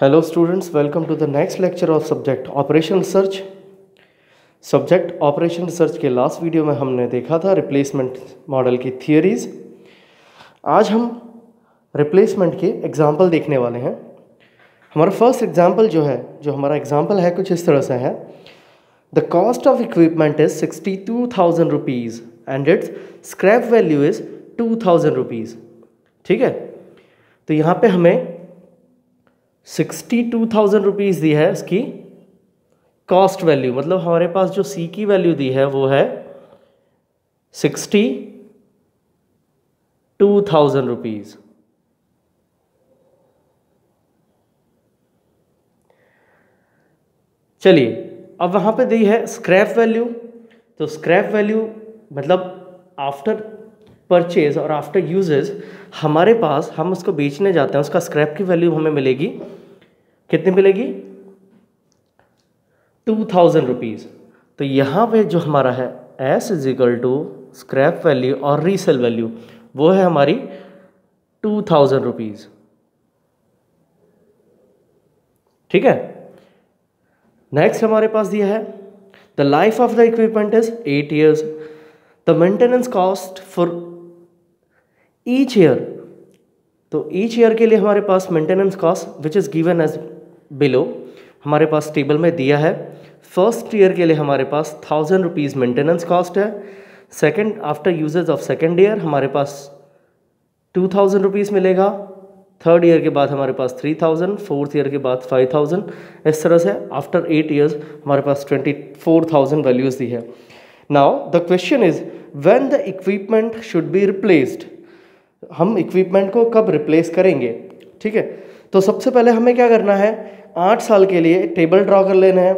Hello students, welcome to the next lecture of subject Operation Research. Subject operation research के last video में हमने देखा था replacement model की थियरीज। आज हम रिप्लेसमेंट के एग्जाम्पल देखने वाले हैं। हमारा फर्स्ट एग्जाम्पल जो हमारा एग्जाम्पल है कुछ इस तरह से है। The cost of equipment is 62,000 rupees and it's scrap value is 2,000 rupees. ठीक है, तो यहाँ पे हमें 62,000 रुपीज़ दी है इसकी कॉस्ट वैल्यू, मतलब हमारे पास जो सी की वैल्यू दी है वो है 62,000 रुपीज़। चलिए, अब वहाँ पे दी है स्क्रैप वैल्यू। तो स्क्रैप वैल्यू मतलब आफ्टर परचेज और आफ्टर यूजेस हमारे पास, हम उसको बेचने जाते हैं, उसका स्क्रैप की वैल्यू हमें मिलेगी, कितनी मिलेगी? 2,000 रुपीज़। तो यहाँ पे जो हमारा है S is equal to scrap value और रीसेल वैल्यू, वो है हमारी 2,000 रुपीज़। ठीक है, नेक्स्ट हमारे पास दिया है the life of the equipment is 8 years। The maintenance cost for each year, तो ईच ईयर के लिए हमारे पास maintenance cost which is given as below, हमारे पास टेबल में दिया है। फर्स्ट ईयर के लिए हमारे पास 1,000 रुपीज़ मेंटेनेंस कॉस्ट है। Second, after usages of second year हमारे पास 2,000 रुपीज़ मिलेगा। थर्ड ईयर के बाद हमारे पास 3,000, फोर्थ ईयर के बाद 5,000, इस तरह से आफ्टर 8 years हमारे पास 24,000 वैल्यूज़ दी है। Now the question is when the equipment should be replaced, हम इक्विपमेंट को कब रिप्लेस करेंगे? ठीक है, तो सबसे पहले हमें क्या करना है, 8 साल के लिए टेबल ड्रॉ कर लेना है।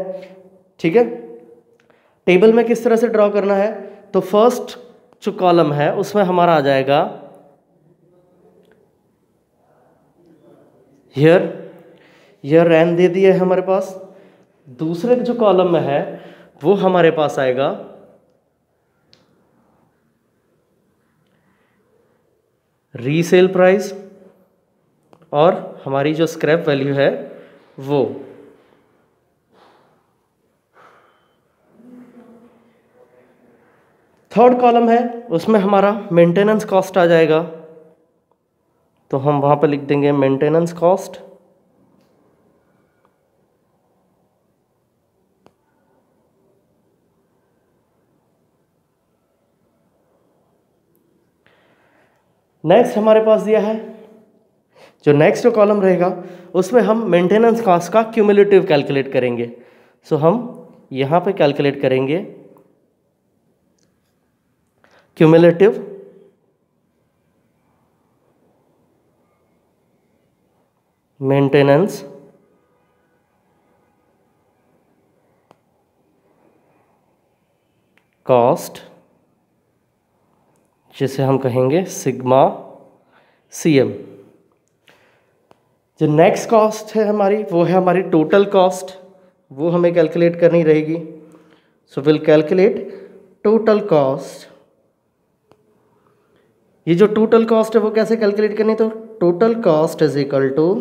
ठीक है, टेबल में किस तरह से ड्रॉ करना है, तो फर्स्ट जो कॉलम है उसमें हमारा आ जाएगा ईयर रैन दे दिया है हमारे पास। दूसरे जो कॉलम में है वो हमारे पास आएगा रीसेल प्राइस और हमारी जो स्क्रैप वैल्यू है वो। थर्ड कॉलम है उसमें हमारा मेंटेनेंस कॉस्ट आ जाएगा, तो हम वहाँ पर लिख देंगे मेंटेनेंस कॉस्ट। नेक्स्ट हमारे पास दिया है जो नेक्स्ट कॉलम रहेगा उसमें हम मेंटेनेंस कॉस्ट का क्यूमुलेटिव कैलकुलेट करेंगे। सो हम यहाँ पे कैलकुलेट करेंगे क्यूमुलेटिव मेंटेनेंस कॉस्ट, जिसे हम कहेंगे सिग्मा CM। जो नेक्स्ट कॉस्ट है हमारी वो है हमारी टोटल कॉस्ट, वो हमें कैलकुलेट करनी रहेगी। So will calculate total cost. ये जो टोटल कॉस्ट है वो कैसे कैलकुलेट करनी, तो total cost is equal to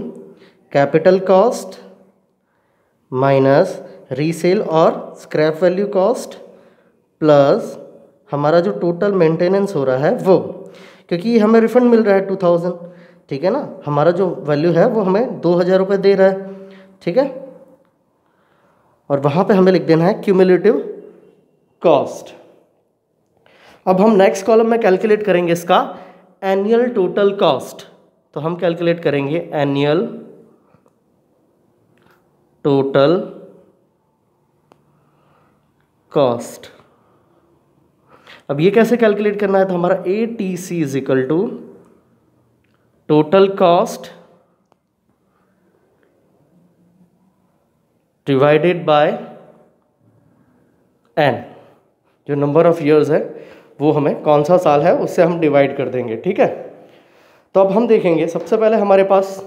capital cost minus resale और स्क्रैप वैल्यू कॉस्ट प्लस हमारा जो टोटल मेंटेनेंस हो रहा है वो, क्योंकि हमें रिफंड मिल रहा है 2,000। ठीक है ना, हमारा जो वैल्यू है वो हमें 2,000 रुपये दे रहा है। ठीक है, और वहाँ पे हमें लिख देना है क्यूमुलेटिव कॉस्ट। अब हम नेक्स्ट कॉलम में कैलकुलेट करेंगे इसका एनुअल टोटल कॉस्ट। तो हम कैलकुलेट करेंगे एनुअल टोटल कॉस्ट। अब ये कैसे कैलकुलेट करना है, तो हमारा ATC is equal to total cost divided by n, जो नंबर ऑफ ईयर्स है वो हमें कौन सा साल है उससे हम डिवाइड कर देंगे। ठीक है, तो अब हम देखेंगे सबसे पहले हमारे पास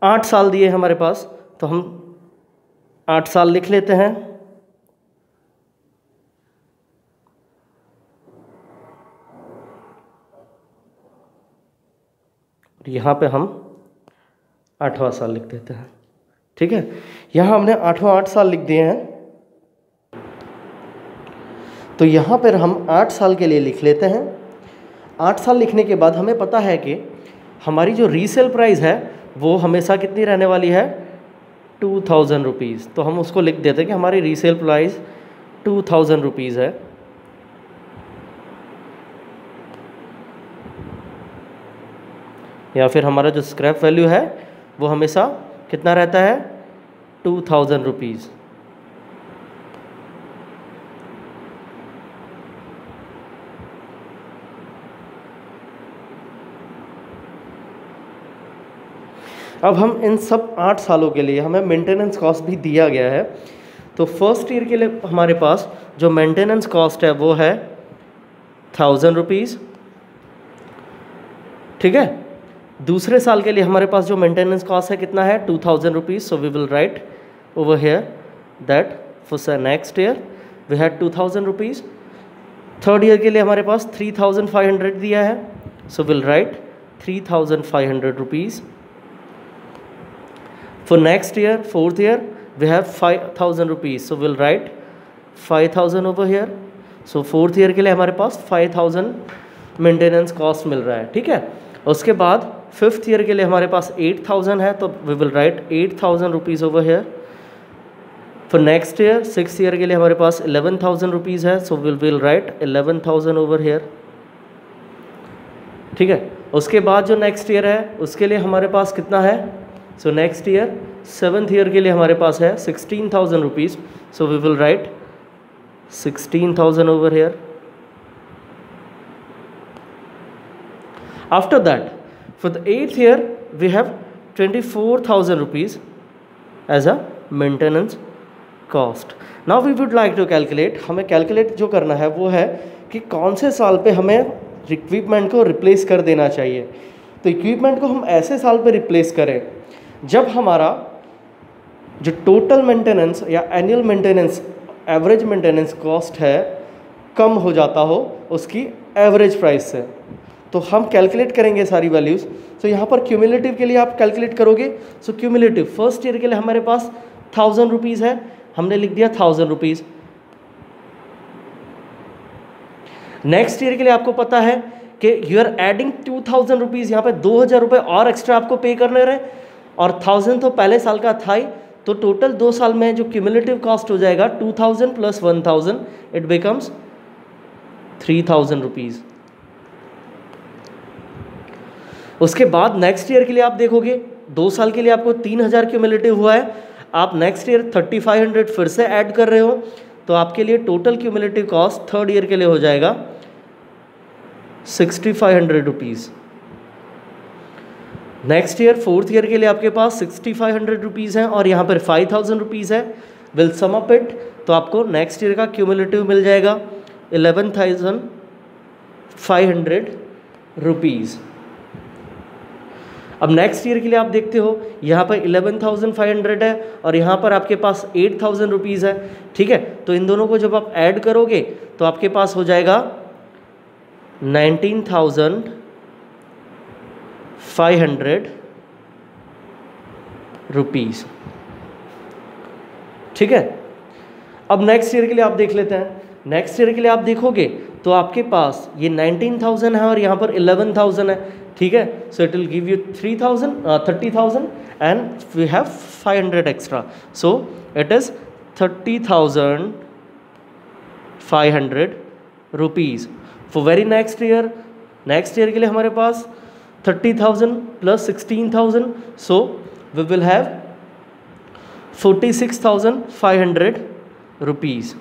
8 साल दिए हमारे पास, तो हम 8 साल लिख लेते हैं। यहाँ पे हम 8वां साल लिख देते हैं। ठीक है, यहाँ हमने 8 साल लिख दिए हैं। तो यहाँ पर हम 8 साल के लिए लिख लेते हैं। 8 साल लिखने के बाद हमें पता है कि हमारी जो रीसेल प्राइस है वो हमेशा कितनी रहने वाली है, 2000 रुपीज़। तो हम उसको लिख देते हैं कि हमारी रीसेल प्राइस 2000 रुपीज़ है। या फिर हमारा जो स्क्रैप वैल्यू है वो हमेशा कितना रहता है, 2000 रुपीज़। अब हम इन सब 8 सालों के लिए हमें मेंटेनेंस कॉस्ट भी दिया गया है। तो फर्स्ट ईयर के लिए हमारे पास जो मेंटेनेंस कॉस्ट है वो है 1000 रुपीज़। ठीक है, दूसरे साल के लिए हमारे पास जो मेंटेनेंस कॉस्ट है कितना है, 2000 rupees. So we will write over here that for next year we had 2000 rupees. Third year के लिए हमारे पास 3500 दिया है। So will write 3500 rupees. For next year, fourth year, we have 5000 rupees. So we'll write 5000 over here. So fourth year के लिए हमारे पास 5000 maintenance cost मिल रहा है। ठीक है, उसके बाद फिफ्थ ईयर के लिए हमारे पास 8000 है, तो we will write 8000 rupees over here. For next year, sixth year के लिए हमारे पास 11000 rupees है, so we will write 11000 over here. ठीक है, उसके बाद जो नेक्स्ट ईयर है उसके लिए हमारे पास कितना है, so next year seventh year के लिए हमारे पास है 16000 rupees. So we will write 16000 over here. After that for the eighth year we have 24000 rupees as a maintenance cost. Now we would like to calculate, हमें calculate जो करना है वो है कि कौन से साल पे हमें इक्विपमेंट को रिप्लेस कर देना चाहिए। तो इक्विपमेंट को हम ऐसे साल पे रिप्लेस करें जब हमारा जो टोटल मेंटेनेंस या annual maintenance average maintenance cost है कम हो जाता हो उसकी एवरेज प्राइस से। तो हम कैलकुलेट करेंगे सारी वैल्यूज़। तो यहाँ पर क्यूमुलेटिव के लिए आप कैलकुलेट करोगे। सो क्यूमुलेटिव फर्स्ट ईयर के लिए हमारे पास 1000 रुपीज़ है, हमने लिख दिया 1000 रुपीज़। नेक्स्ट ईयर के लिए आपको पता है कि यू आर एडिंग 2000 रुपीज़, यहाँ पे 2000 रुपये और एक्स्ट्रा आपको पे करने रहे, और 1000 तो पहले साल का था ही। तो टोटल 2 साल में जो क्यूमुलेटिव कॉस्ट हो जाएगा 2000 प्लस 1000, इट बिकम्स 3000 रुपीज़। उसके बाद नेक्स्ट ईयर के लिए आप देखोगे 2 साल के लिए आपको 3000 क्यूमुलेटिव हुआ है, आप नेक्स्ट ईयर 3500 फिर से ऐड कर रहे हो, तो आपके लिए total cumulative cost third year के लिए हो जाएगा 6500 rupees. Next year fourth year के लिए आपके पास 6500 रुपीज़ हैं और यहाँ पर 5000 रुपीज़ है। विल सम अप इट, तो आपको नेक्स्ट ईयर का क्यूमुलेटिव मिल जाएगा 11500 रुपीज़। अब नेक्स्ट ईयर के लिए आप देखते हो यहाँ पर 11500 है और यहाँ पर आपके पास 8000 रुपीज़ है। ठीक है, तो इन दोनों को जब आप ऐड करोगे तो आपके पास हो जाएगा 19500 रुपीज़। ठीक है, अब नेक्स्ट ईयर के लिए आप देख लेते हैं। नेक्स्ट ईयर के लिए आप देखोगे तो आपके पास ये 19000 है और यहाँ पर 11000 है। ठीक है, so it will give you 30,000 and we have 500 extra, so it is 30,500 rupees for very next year. Next year के लिए हमारे पास 30,000 plus 16,000, so we will have 46,500 rupees.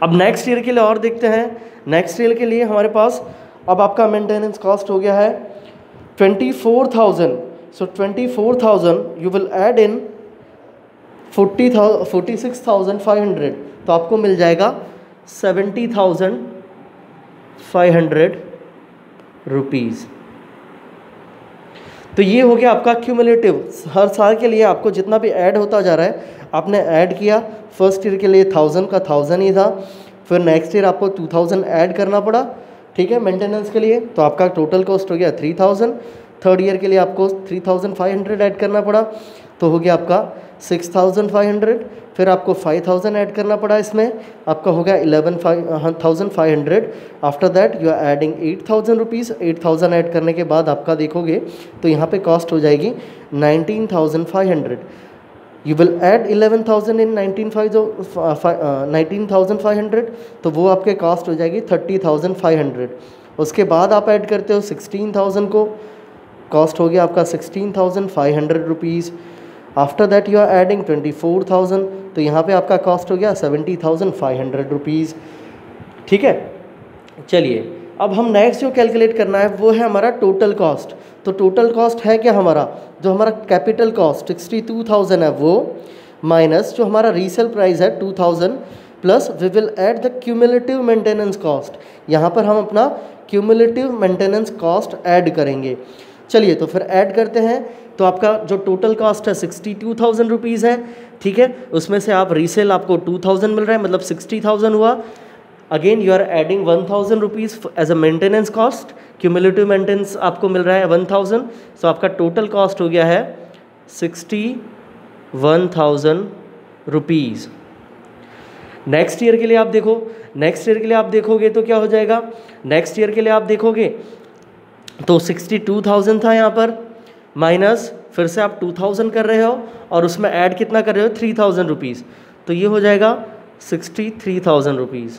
अब नेक्स्ट ईयर के लिए और देखते हैं। नेक्स्ट ईयर के लिए हमारे पास अब आपका मेंटेनेंस कॉस्ट हो गया है 24,000, सो 24,000 यू विल ऐड इन 46,500, तो आपको मिल जाएगा 70,500 रुपीज़। तो ये हो गया आपका क्यूमुलेटिव। हर साल के लिए आपको जितना भी ऐड होता जा रहा है आपने ऐड किया। फर्स्ट ईयर के लिए 1000 का 1000 ही था, फिर नेक्स्ट ईयर आपको 2000 ऐड करना पड़ा, ठीक है, मेंटेनेंस के लिए। तो आपका टोटल कॉस्ट हो गया 3000। थर्ड ईयर के लिए आपको 3500 ऐड करना पड़ा, तो हो गया आपका 6500। फिर आपको 5000 ऐड करना पड़ा, इसमें आपका हो गया 11500। After that you are adding 8000 rupees. 8000 add करने के बाद आपका देखोगे तो यहाँ पे कॉस्ट हो जाएगी 19500। यू विल ऐड 11000 इन 19500, तो वो आपके कॉस्ट हो जाएगी 30500। उसके बाद आप ऐड करते हो 16000 को, कॉस्ट हो गया आपका 16500 rupees. After that you are adding 24000, तो यहाँ पे आपका कॉस्ट हो गया 70500 रुपीज़। ठीक है, चलिए अब हम नेक्स्ट जो कैलकुलेट करना है वो है हमारा टोटल कॉस्ट। तो टोटल कॉस्ट है क्या हमारा, जो हमारा कैपिटल कॉस्ट 62000 है वो, माइनस जो हमारा रीसेल प्राइस है 2000, plus we will add the cumulative maintenance cost. यहाँ पर हम अपना क्यूमुलेटिव मेंटेनेंस कॉस्ट ऐड करेंगे। चलिए तो फिर ऐड करते हैं। तो आपका जो टोटल कॉस्ट है 62000 रुपीज़ है, ठीक है, उसमें से आप रीसेल आपको 2000 मिल रहा है, मतलब 60000 हुआ। Again you are adding 1000 rupees as a maintenance cost, cumulative maintenance आपको मिल रहा है 1000, सो आपका टोटल कॉस्ट हो गया है 61000 रुपीज़। नेक्स्ट ईयर के लिए आप देखो, नेक्स्ट ईयर के लिए आप देखोगे तो क्या हो जाएगा, नेक्स्ट ईयर के लिए आप देखोगे तो 62000 था यहाँ पर, माइनस फिर से आप 2000 कर रहे हो और उसमें ऐड कितना कर रहे हो 3000 रुपीज़, तो ये हो जाएगा 63000 रुपीज़।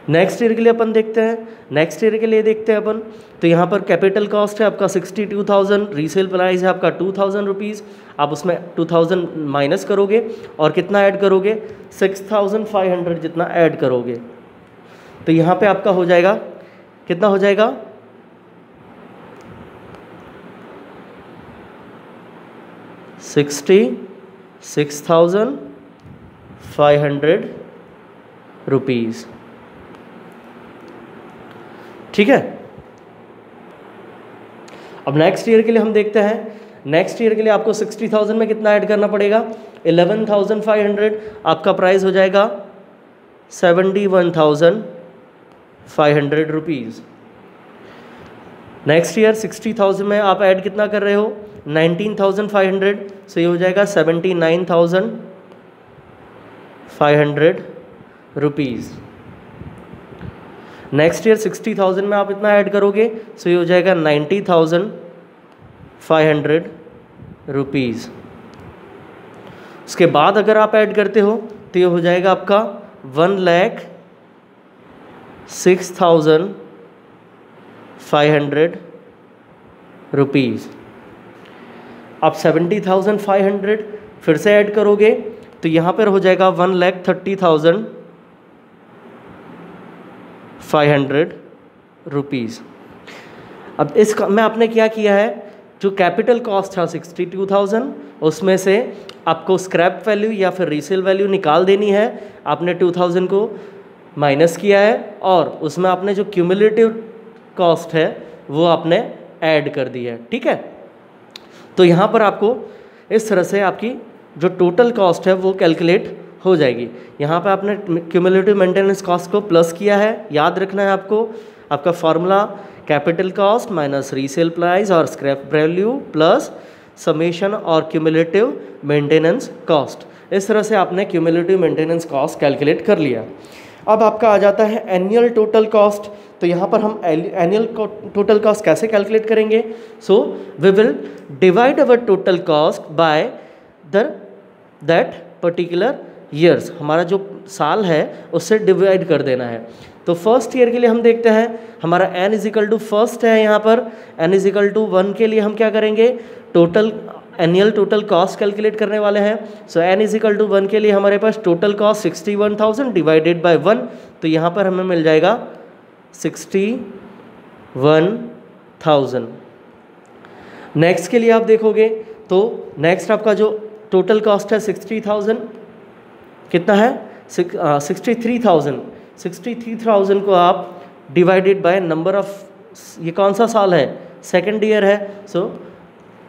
नेक्स्ट ईयर के लिए अपन देखते हैं, नेक्स्ट ईयर के लिए देखते हैं अपन। तो यहाँ पर कैपिटल कॉस्ट है आपका 62000, रीसेल प्राइस है आपका 2000 रुपीज़। आप उसमें 2000 माइनस करोगे और कितना ऐड करोगे 6500 जितना ऐड करोगे, तो यहाँ पे आपका हो जाएगा कितना हो जाएगा 66,500 रुपीज़। ठीक है, अब नेक्स्ट ईयर के लिए हम देखते हैं। नेक्स्ट ईयर के लिए आपको 60,000 में कितना ऐड करना पड़ेगा 11,500, आपका प्राइस हो जाएगा 71,500 रुपीज़। नेक्स्ट ईयर 60,000 में आप ऐड कितना कर रहे हो 19,500, सो ये हो जाएगा 79,500 रुपीज़। नेक्स्ट ईयर 60,000 में आप इतना ऐड करोगे, सो ये हो जाएगा 90,500 रुपीज़। उसके बाद अगर आप ऐड करते हो तो ये हो जाएगा आपका 1,06,500 रुपीज़। आप 70,500 फिर से ऐड करोगे तो यहाँ पर हो जाएगा 1,30,500 रुपीज़। अब इसका में आपने क्या किया है, जो कैपिटल कॉस्ट था 62,000, उसमें से आपको स्क्रैप वैल्यू या फिर रीसेल वैल्यू निकाल देनी है। आपने 2000 को माइनस किया है और उसमें आपने जो क्यूमुलेटिव कॉस्ट है वो आपने ऐड कर दी है। ठीक है, तो यहाँ पर आपको इस तरह से आपकी जो टोटल कॉस्ट है वो कैलकुलेट हो जाएगी। यहाँ पे आपने क्यूमुलेटिव मेंटेनेंस कॉस्ट को प्लस किया है, याद रखना है आपको। आपका formula capital cost minus resale price और स्क्रैप वैल्यू प्लस समेशन और क्यूमुलेटिव मेंटेनेंस कॉस्ट। इस तरह से आपने क्यूमुलेटिव मेंटेनेंस कॉस्ट कैलकुलेट कर लिया। अब आपका आ जाता है एनुअल टोटल कॉस्ट। तो यहाँ पर हम एनुअल टोटल कॉस्ट कैसे कैलकुलेट करेंगे, so we will divide our total cost by that particular years. हमारा जो साल है उससे डिवाइड कर देना है। तो फर्स्ट ईयर के लिए हम देखते हैं, हमारा n इजिकल टू फर्स्ट है, यहाँ पर n इजिकल टू 1 के लिए हम क्या करेंगे, total annual total cost calculate करने वाले हैं। सो n इजिकल टू 1 के लिए हमारे पास टोटल कॉस्ट 61,000 डिवाइडेड बाय 1, तो यहाँ पर हमें मिल जाएगा 61,000। नेक्स्ट के लिए आप देखोगे तो नेक्स्ट आपका जो टोटल कॉस्ट है 60,000 कितना है 63,000। 63,000 को आप डिवाइडेड बाय नंबर ऑफ, ये कौन सा साल है, सेकेंड ईयर है, सो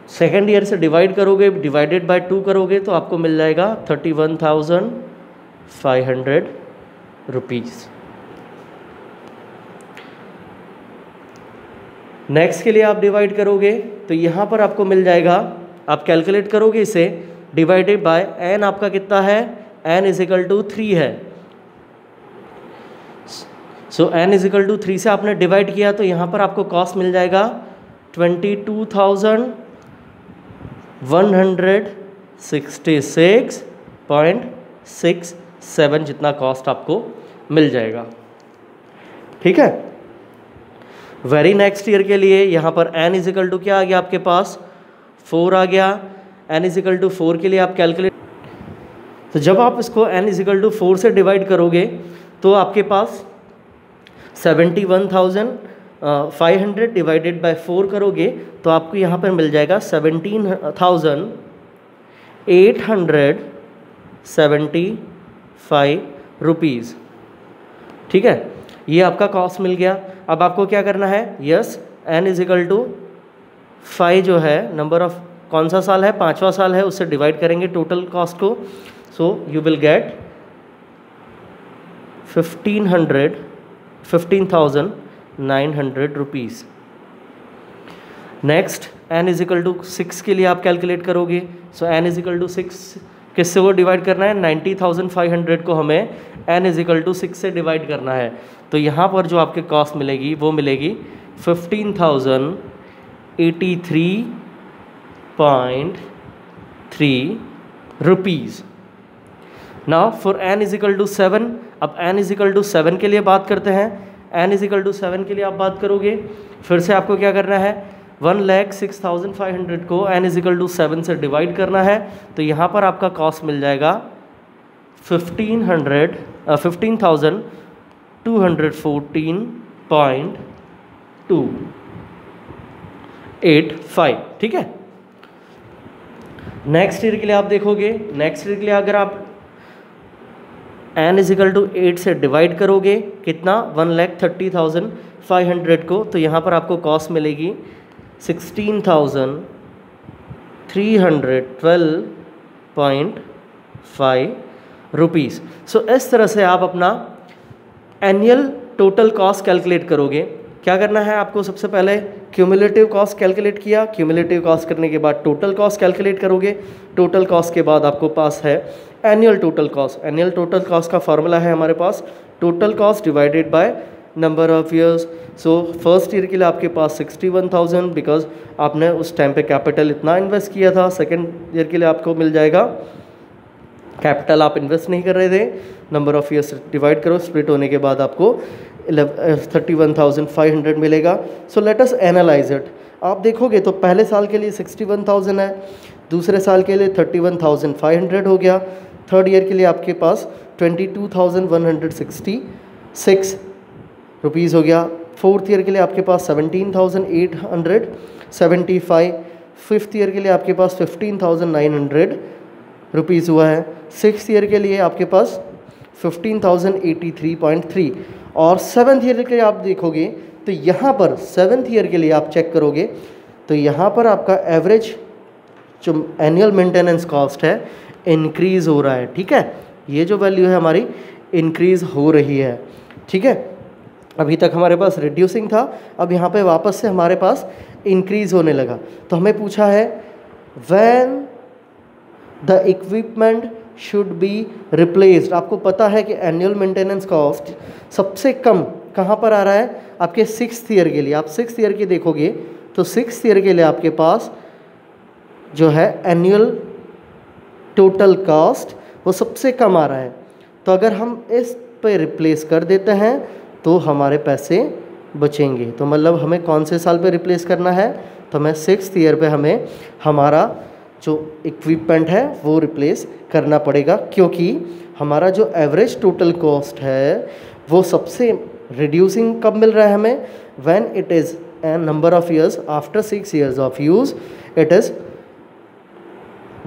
सेकेंड ईयर से डिवाइड करोगे, डिवाइडेड बाय 2 करोगे तो आपको मिल जाएगा 31,500 रुपीज़। नेक्स्ट के लिए आप डिवाइड करोगे तो यहाँ पर आपको मिल जाएगा, आप कैलकुलेट करोगे इसे, डिवाइडेड बाय n आपका कितना है, n इज इक्वल टू 3 है। सो n इज इक्वल टू 3 से आपने डिवाइड किया तो यहाँ पर आपको कॉस्ट मिल जाएगा 22,166.67 जितना कॉस्ट आपको मिल जाएगा। ठीक है। वेरी नेक्स्ट ईयर के लिए यहाँ पर n इज इक्वल टू क्या आ गया आपके पास, 4 आ गया। n इज इक्वल टू 4 के लिए आप कैलकुलेट, तो जब आप इसको n इज इक्वल टू 4 से डिवाइड करोगे तो आपके पास 71,500 डिवाइडेड बाय 4 करोगे तो आपको यहाँ पर मिल जाएगा 17,875 रुपीज़। ठीक है, ये आपका कॉस्ट मिल गया। अब आपको क्या करना है, yes n is equal to 5 जो है नंबर ऑफ कौन सा साल है, 5वां साल है, उससे डिवाइड करेंगे टोटल कॉस्ट को। So you will get 15,900 rupees. Next n is equal to 6 के लिए आप कैलकुलेट करोगे। So n is equal to 6 किससे वो डिवाइड करना है, 90,500 को हमें n इज इक्वल टू 6 से डिवाइड करना है। तो यहाँ पर जो आपके कॉस्ट मिलेगी वो मिलेगी 15,083.3 rupees. Now for n is equal to 7, अब n इज इक्वल टू 7 के लिए बात करते हैं। n इज इक्वल टू 7 के लिए आप बात करोगे, फिर से आपको क्या करना है, 1,06,500 को n इज इक्वल टू 7 से डिवाइड करना है। तो यहाँ पर आपका कॉस्ट मिल जाएगा 15,214.285। ठीक है। नेक्स्ट ईयर के लिए आप देखोगे, नेक्स्ट ईयर के लिए अगर आप n इज इक्वल टू 8 से डिवाइड करोगे कितना, 1,30,500 को, तो यहाँ पर आपको कॉस्ट मिलेगी 16,312.5 रुपीज़। सो इस तरह से आप अपना एनुअल टोटल कॉस्ट कैलकुलेट करोगे। क्या करना है आपको, सबसे पहले क्यूमुलेटिव कॉस्ट कैलकुलेट किया, क्यूमुलेटिव कॉस्ट करने के बाद टोटल कॉस्ट कैलकुलेट करोगे, टोटल कॉस्ट के बाद आपको पास है annual total cost. Annual total cost का फॉर्मूला है हमारे पास total cost divided by number of years. So first year के लिए आपके पास 61,000 बिकॉज आपने उस टाइम पे कैपिटल इतना इन्वेस्ट किया था। सेकेंड ईयर के लिए आपको मिल जाएगा, कैपिटल आप इन्वेस्ट नहीं कर रहे थे, नंबर ऑफ ईयर्स डिवाइड करो, स्प्लिट होने के बाद आपको 31,500 मिलेगा। So let us analyse it. आप देखोगे तो पहले साल के लिए 61,000 है, दूसरे साल के लिए 31,500 हो गया, थर्ड ईयर के लिए आपके पास 22,166 रुपीज़ हो गया, फोर्थ ईयर के लिए आपके पास 17,875, फिफ्थ ईयर के लिए आपके पास 15,900 रुपीज़ हुआ है, सिक्स्थ ईयर के लिए आपके पास 15,083.3 और सेवन्थ ईयर के लिए आप देखोगे तो यहाँ पर सेवन्थ ईयर के लिए आप चेक करोगे तो यहाँ पर आपका एवरेज जो एनुअल मेंटेनेंस कॉस्ट है इंक्रीज़ हो रहा है। ठीक है, ये जो वैल्यू है हमारी इंक्रीज़ हो रही है। ठीक है, अभी तक हमारे पास रिड्यूसिंग था, अब यहाँ पे वापस से हमारे पास इंक्रीज़ होने लगा। तो हमें पूछा है when the equipment should be replaced. आपको पता है कि एनुअल मेंटेनेंस कॉस्ट सबसे कम कहाँ पर आ रहा है, आपके सिक्स्थ ईयर के लिए। आप सिक्स्थ ईयर के देखोगे तो सिक्स्थ ईयर के लिए आपके पास जो है एनुअल टोटल कॉस्ट वो सबसे कम आ रहा है। तो अगर हम इस पे रिप्लेस कर देते हैं तो हमारे पैसे बचेंगे। तो मतलब हमें कौन से साल पे रिप्लेस करना है, तो हमें सिक्स्थ ईयर पे हमें हमारा जो इक्विपमेंट है वो रिप्लेस करना पड़ेगा, क्योंकि हमारा जो एवरेज टोटल कॉस्ट है वो सबसे रिड्यूसिंग कब मिल रहा है हमें, when it is a number of years after 6 years of use it is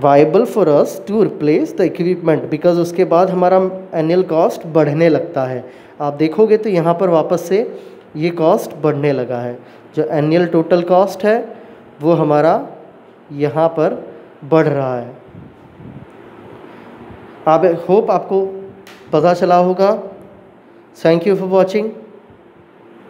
viable for us to replace the equipment, because उसके बाद हमारा एनुअल कॉस्ट बढ़ने लगता है। आप देखोगे तो यहाँ पर वापस से ये कॉस्ट बढ़ने लगा है, जो एनुअल टोटल कॉस्ट है वो हमारा यहाँ पर बढ़ रहा है। आप होप आपको पता चला होगा Thank you for watching.